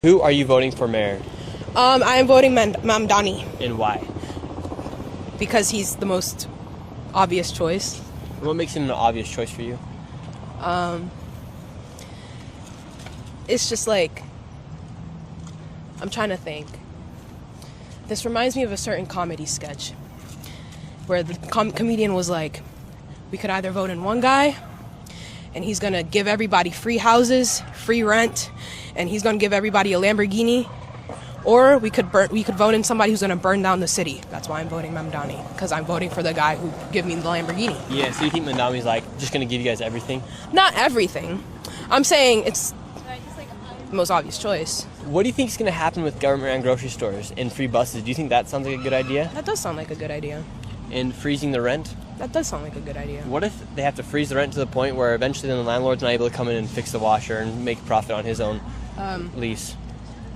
Who are you voting for mayor? I am voting Mamdani And why? because he's the most obvious choice. What makes him an obvious choice for you? It's just like, I'm trying to think. This reminds me of a certain comedy sketch where the comedian was like, we could either vote in one guy and he's gonna give everybody free houses, free rent, and he's gonna give everybody a Lamborghini, or we could vote in somebody who's gonna burn down the city. That's why I'm voting Mamdani, because I'm voting for the guy who give me the Lamborghini. Yeah, so you think Mamdani's like just gonna give you guys everything? Not everything. I'm saying it's the most obvious choice. What do you think is gonna happen with government-run grocery stores and free buses? Do you think that sounds like a good idea? That does sound like a good idea. And freezing the rent? That does sound like a good idea. What if they have to freeze the rent to the point where eventually then the landlord's not able to come in and fix the washer and make profit on his own lease?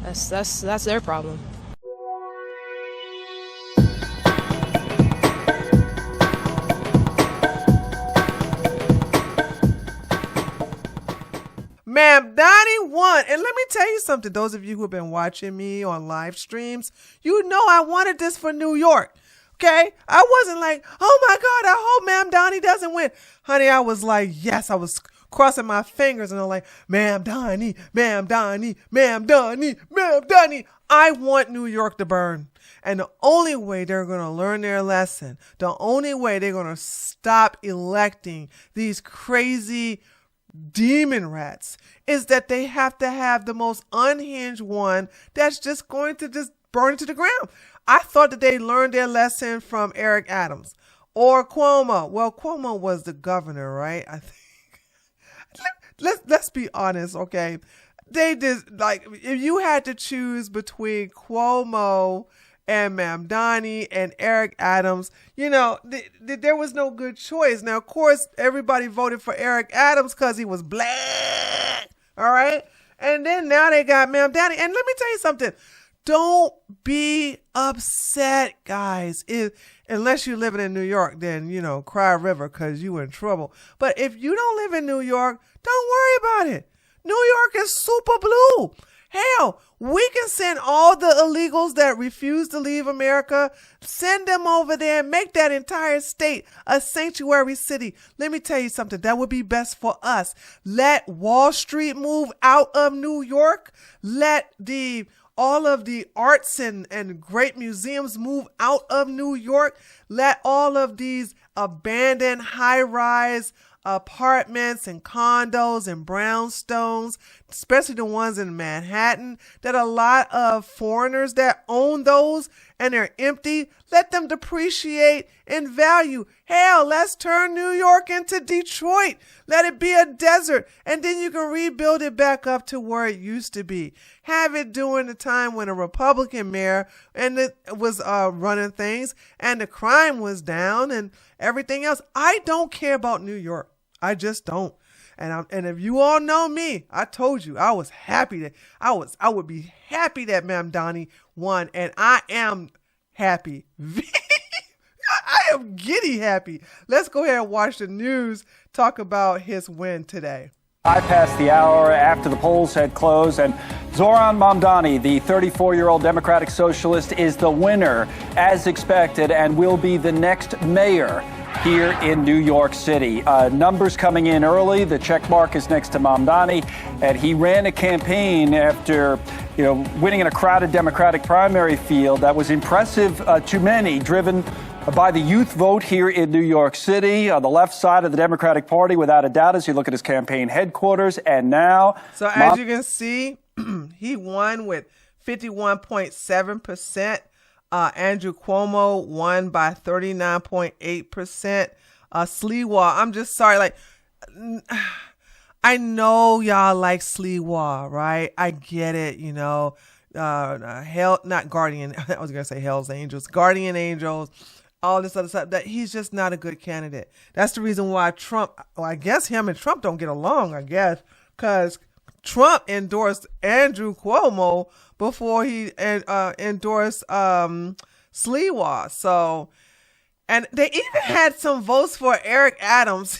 That's their problem. Mamdani won. And let me tell you something. Those of you who have been watching me on live streams, you know I wanted this for New York. Okay? I wasn't like, oh my God, I hope Mamdani doesn't win. Honey, I was like, yes, I was crossing my fingers and I'm like, Mamdani, Mamdani, Mamdani, Mamdani. I want New York to burn. And the only way they're going to learn their lesson, the only way they're going to stop electing these crazy demon rats is that they have to have the most unhinged one that's just going to just burn it to the ground. I thought that they learned their lesson from Eric Adams or Cuomo. Well, Cuomo was the governor, right? I think. Let's be honest, okay? They just, like, if you had to choose between Cuomo and Mamdani and Eric Adams, you know, there was no good choice. Now, of course, everybody voted for Eric Adams because he was black, all right? And then now they got Mamdani. And let me tell you something. Don't be upset, guys. Unless you're living in New York, then, you know, cry a river because you in trouble. But if you don't live in New York, don't worry about it. New York is super blue. Hell, we can send all the illegals that refuse to leave America, send them over there and make that entire state a sanctuary city. Let me tell you something. That would be best for us. Let Wall Street move out of New York. Let all of the arts and great museums move out of New York. Let all of these abandoned high-rise apartments and condos and brownstones, especially the ones in Manhattan, that a lot of foreigners that own those and they're empty, let them depreciate in value. Hell, let's turn New York into Detroit. Let it be a desert, and then you can rebuild it back up to where it used to be. Have it during the time when a Republican mayor and it was running things and the crime was down and everything else. I don't care about New York. I just don't. And if you all know me, I told you I was happy that I would be happy that Mamdani won, and I am happy. I am giddy happy. Let's go ahead and watch the news talk about his win today. I passed the hour after the polls had closed, and Zoran Mamdani, the 34-year-old Democratic Socialist, is the winner, as expected, and will be the next mayor here in New York City. Numbers coming in early. The check mark is next to Mamdani, and he ran a campaign after, winning in a crowded Democratic primary field that was impressive to many, driven by the youth vote here in New York City, on the left side of the Democratic Party, without a doubt, as you look at his campaign headquarters. And now, so as you can see, he won with 51.7%. Andrew Cuomo won by 39.8%. Sliwa, I'm just sorry. I know y'all like Sliwa, right? I get it, not Guardian. I was going to say Hell's Angels. Guardian Angels, all this other stuff. That he's just not a good candidate. That's the reason why I guess him and Trump don't get along, because Trump endorsed Andrew Cuomo before he endorsed Sliwa. So, and they even had some votes for Eric Adams.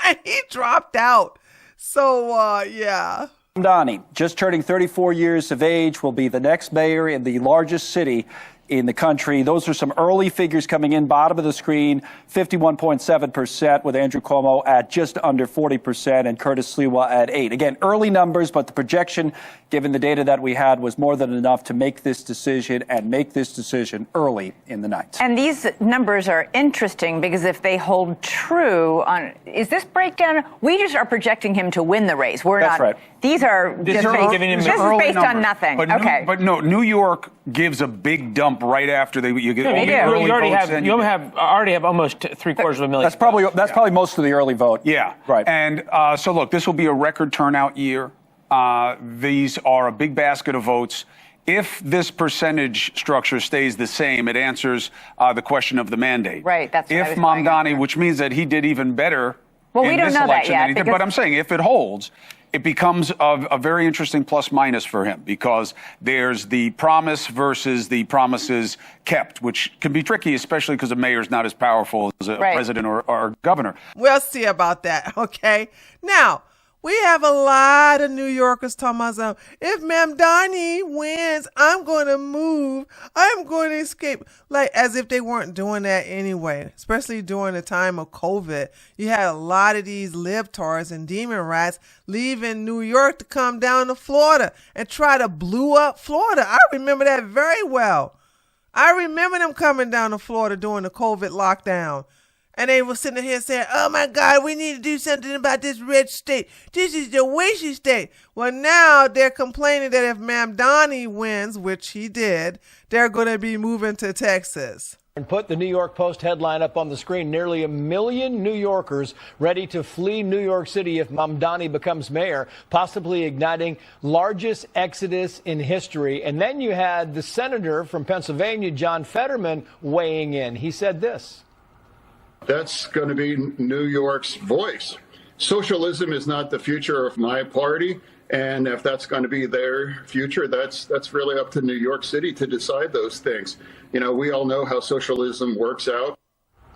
And he dropped out. So, yeah. Mamdani, just turning 34 years of age, will be the next mayor in the largest city in the country. Those are some early figures coming in, bottom of the screen, 51.7%, with Andrew Cuomo at just under 40% and Curtis Sliwa at 8%. Again, early numbers, but the projection, given the data that we had, was more than enough to make this decision early in the night. And these numbers are interesting because if they hold true is this breakdown? We just are projecting him to win the race. We're That's not. right. These are This just is based, giving him this is early based on numbers. nothing. But okay. but no, New York gives a big dump right after you get all they the do. early You already votes. already have almost 750,000. That's probably most of the early vote. Yeah. Right. And so, look, this will be a record turnout year. These are a big basket of votes. If this percentage structure stays the same, it answers the question of the mandate. Right, that's what I if was going Mamdani, after. which means that he did even better Well, in we don't this know that election yet, than he did. because- But I'm saying if it holds, it becomes a very interesting plus-minus for him because there's the promise versus the promises kept, which can be tricky, especially because a mayor's not as powerful as a president or governor. We'll see about that, okay? Now, we have a lot of New Yorkers talking about something. If Mamdani wins, I'm going to move. I'm going to escape. Like, as if they weren't doing that anyway, especially during the time of COVID. You had a lot of these libtards and demon rats leaving New York to come down to Florida and try to blow up Florida. I remember that very well. I remember them coming down to Florida during the COVID lockdown. And they were sitting here saying, oh, my God, we need to do something about this red state. This is the wishy state. Well, now they're complaining that if Mamdani wins, which he did, they're going to be moving to Texas. And put the New York Post headline up on the screen. Nearly 1 million New Yorkers ready to flee New York City if Mamdani becomes mayor, possibly igniting largest exodus in history. And then you had the senator from Pennsylvania, John Fetterman, weighing in. He said this. That's going to be New York's voice. Socialism is not the future of my party. And if that's going to be their future, that's really up to New York City to decide those things. You know, we all know how socialism works out.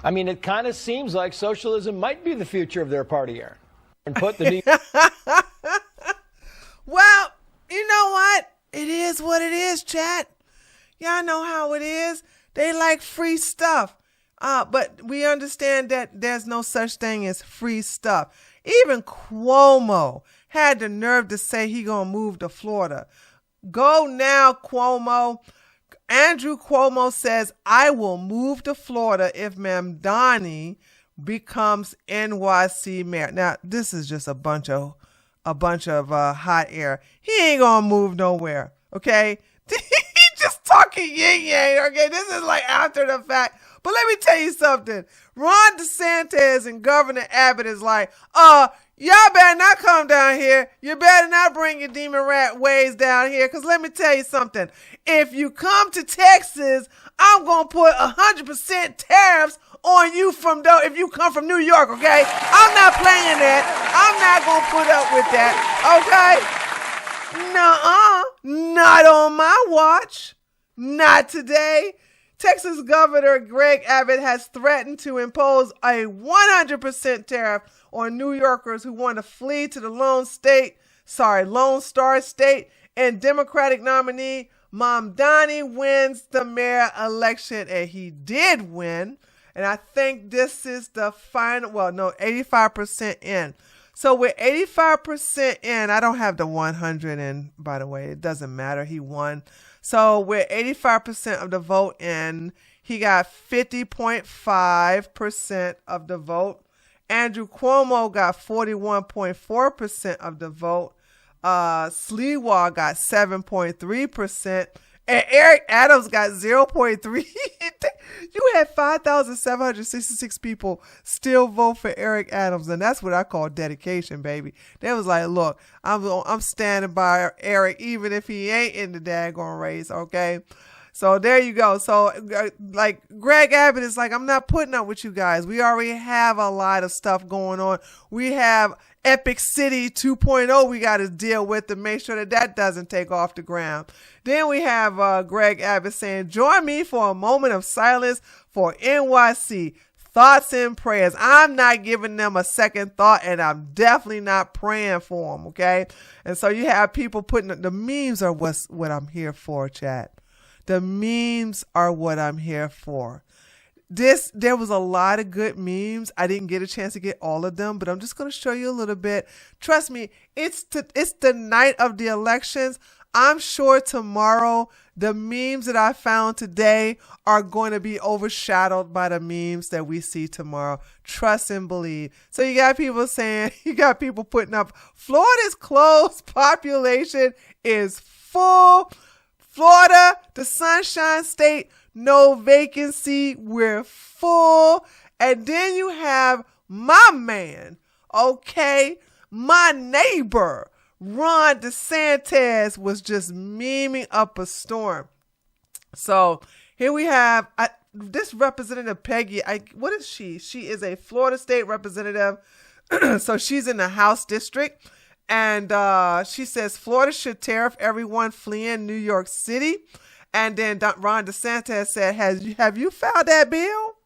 I mean, it kind of seems like socialism might be the future of their party, Aaron. And put the New Well, you know what? It is what it is, chat. Y'all know how it is. They like free stuff. But we understand that there's no such thing as free stuff. Even Cuomo had the nerve to say he gonna move to Florida. Go now, Cuomo. Andrew Cuomo says, I will move to Florida if Mamdani becomes NYC mayor. Now, this is just a bunch of hot air. He ain't gonna move nowhere, okay? He just talking yin-yang, okay? This is like after the fact. But let me tell you something. Ron DeSantis and Governor Abbott is like, y'all better not come down here. You better not bring your demon rat ways down here. Because let me tell you something. If you come to Texas, I'm going to put 100% tariffs on you if you come from New York, okay? I'm not playing that. I'm not going to put up with that, okay? Nuh-uh. Not on my watch. Not today. Texas Governor Greg Abbott has threatened to impose a 100% tariff on New Yorkers who want to flee to the Lone Star State, and Democratic nominee Mamdani wins the mayor election, and he did win. And I think this is the final, 85% in. So with 85% in, I don't have the 100 in, by the way, it doesn't matter. He won. So with 85% of the vote in, he got 50.5% of the vote. Andrew Cuomo got 41.4% of the vote. Sliwa got 7.3%. And Eric Adams got 0.3. You had 5,766 people still vote for Eric Adams, and that's what I call dedication, baby. They was like, look, I'm standing by Eric even if he ain't in the daggone race, okay? So there you go. So like Greg Abbott is like, I'm not putting up with you guys. We already have a lot of stuff going on. We have Epic City 2.0 we got to deal with to make sure that doesn't take off the ground. Then we have Greg Abbott saying, join me for a moment of silence for NYC. Thoughts and prayers. I'm not giving them a second thought, and I'm definitely not praying for them, okay? And so you have people putting the memes are what I'm here for, chat. The memes are what I'm here for. There was a lot of good memes. I didn't get a chance to get all of them, but I'm just going to show you a little bit. Trust me, it's the night of the elections. I'm sure tomorrow the memes that I found today are going to be overshadowed by the memes that we see tomorrow. Trust and believe. So you got people putting up, Florida's closed population is full. Florida, the Sunshine State, no vacancy, we're full. And then you have my man, okay, my neighbor, Ron DeSantis was just memeing up a storm. So here we have this Representative Peggy. What is she? She is a Florida State representative. So she's in the House district. And she says Florida should tariff everyone fleeing New York City. And then Ron DeSantis said, have you filed that bill?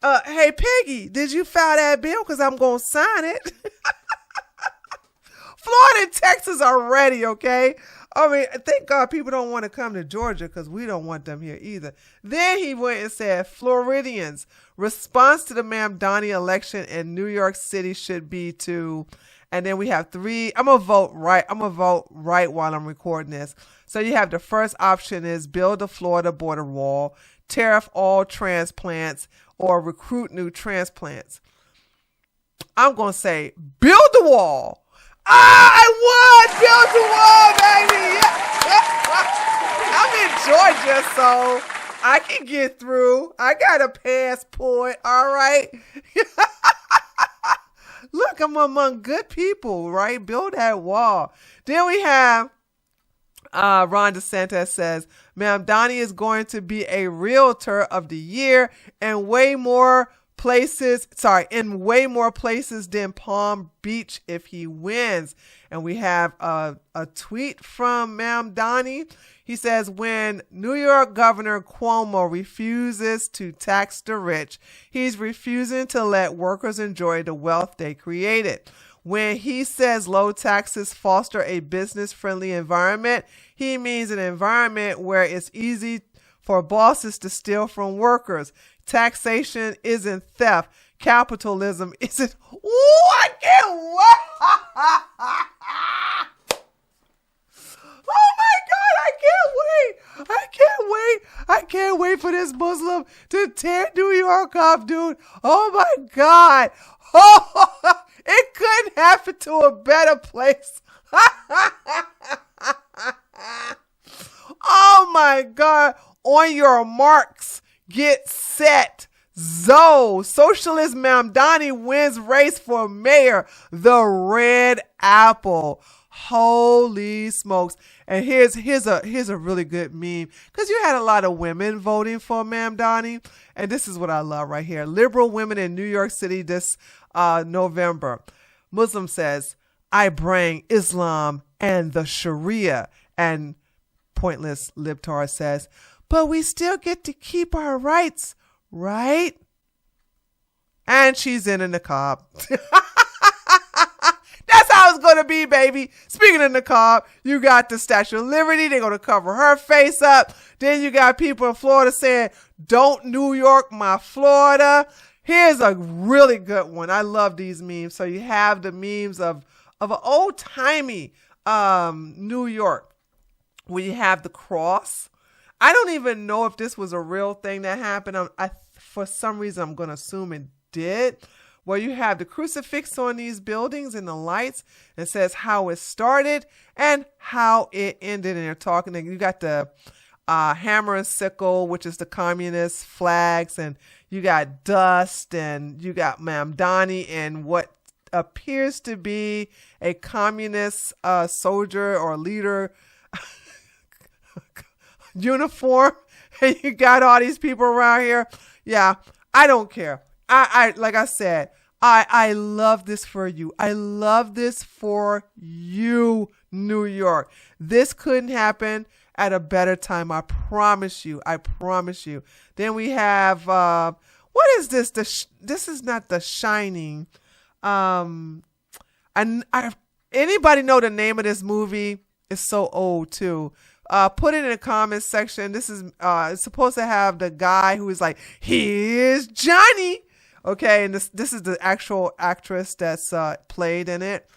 Hey, Peggy, did you file that bill? Because I'm going to sign it. Florida and Texas are ready, okay? I mean, thank God people don't want to come to Georgia because we don't want them here either. Then he went and said, Floridians, response to the Mamdani election in New York City should be to... And then we have 3. I'm going to vote right while I'm recording this. So you have the first option is build a Florida border wall, tariff all transplants, or recruit new transplants. I'm going to say build the wall. I won! Build the wall, baby! Yeah. I'm in Georgia, so I can get through. I got a passport, all right? Look, I'm among good people, right? Build that wall. Then we have Ron DeSantis says, Mamdani is going to be a realtor of the year in way more places than Palm Beach if he wins. And we have a tweet from Mamdani. He says, when New York Governor Cuomo refuses to tax the rich, he's refusing to let workers enjoy the wealth they created. When he says low taxes foster a business-friendly environment, he means an environment where it's easy for bosses to steal from workers. Taxation isn't theft. Capitalism isn't. Ooh, I can't wait. Oh my God, I can't wait for this Muslim to tear New York up, dude. Oh my God. Oh, it couldn't happen to a better place. Oh my God. On your marks, get set. Zoe, Socialist Mamdani wins race for mayor. The red apple. Holy smokes. And here's a really good meme, because you had a lot of women voting for Mamdani, and this is what I love right here. Liberal women in New York City this November. Muslim says, I bring Islam and the Sharia. And pointless libtard says, but we still get to keep our rights, right? And she's in a niqab. That's how it's going to be, baby. Speaking of niqab, you got the Statue of Liberty. They're going to cover her face up. Then you got people in Florida saying, don't New York my Florida. Here's a really good one. I love these memes. So you have the memes of an old-timey New York, where you have the cross. I don't even know if this was a real thing that happened. For some reason, I'm going to assume it did. Where you have the crucifix on these buildings and the lights. It says how it started and how it ended. And they're talking. You got the hammer and sickle, which is the communist flags. And you got dust. And you got Mamdani in what appears to be a communist soldier or leader uniform. And you got all these people around here. Yeah, I don't care. I like I said, I love this for you. I love this for you, New York. This couldn't happen at a better time. I promise you. Then we have, what what is this? This is not The Shining. And anybody know the name of this movie? It's so old too. Put it in the comments section. This is it's supposed to have the guy who is like, here's Johnny. Okay, and this is the actual actress that's played in it.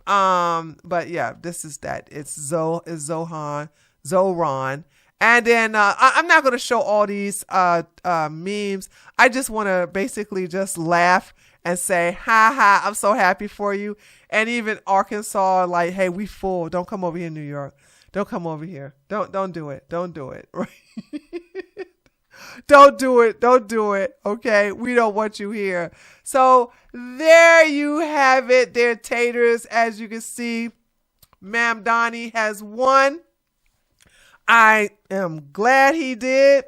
But yeah, this is that. It's Zoran. And then I'm not going to show all these memes. I just want to basically just laugh and say, ha ha, I'm so happy for you. And even Arkansas, like, hey, we full. Don't come over here, New York. Don't come over here. Don't do it. Don't do it. Right? Don't do it. Don't do it. Okay. We don't want you here. So there you have it, dear taters. As you can see, Mamdani has won. I am glad he did.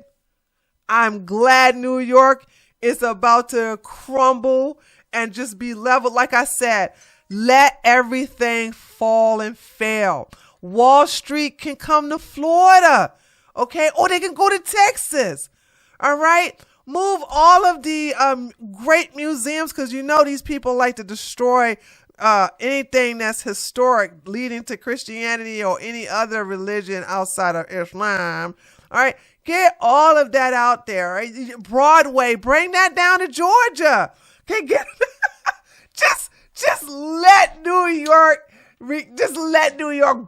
I'm glad New York is about to crumble and just be leveled. Like I said, let everything fall and fail. Wall Street can come to Florida, okay? Or they can go to Texas, all right? Move all of the great museums, because you know these people like to destroy anything that's historic leading to Christianity or any other religion outside of Islam. All right, get all of that out there. Right? Broadway, bring that down to Georgia. Okay, just let New York,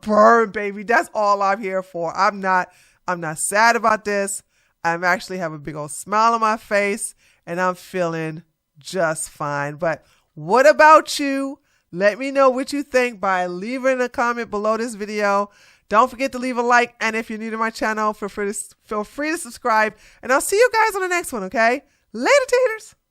burn, baby. That's all I'm here for. I'm not sad about this. I'm actually have a big old smile on my face, and I'm feeling just fine. But what about you? Let me know what you think by leaving a comment below this video. Don't forget to leave a like. And if you're new to my channel, feel free to subscribe. And I'll see you guys on the next one, okay? Later, taters.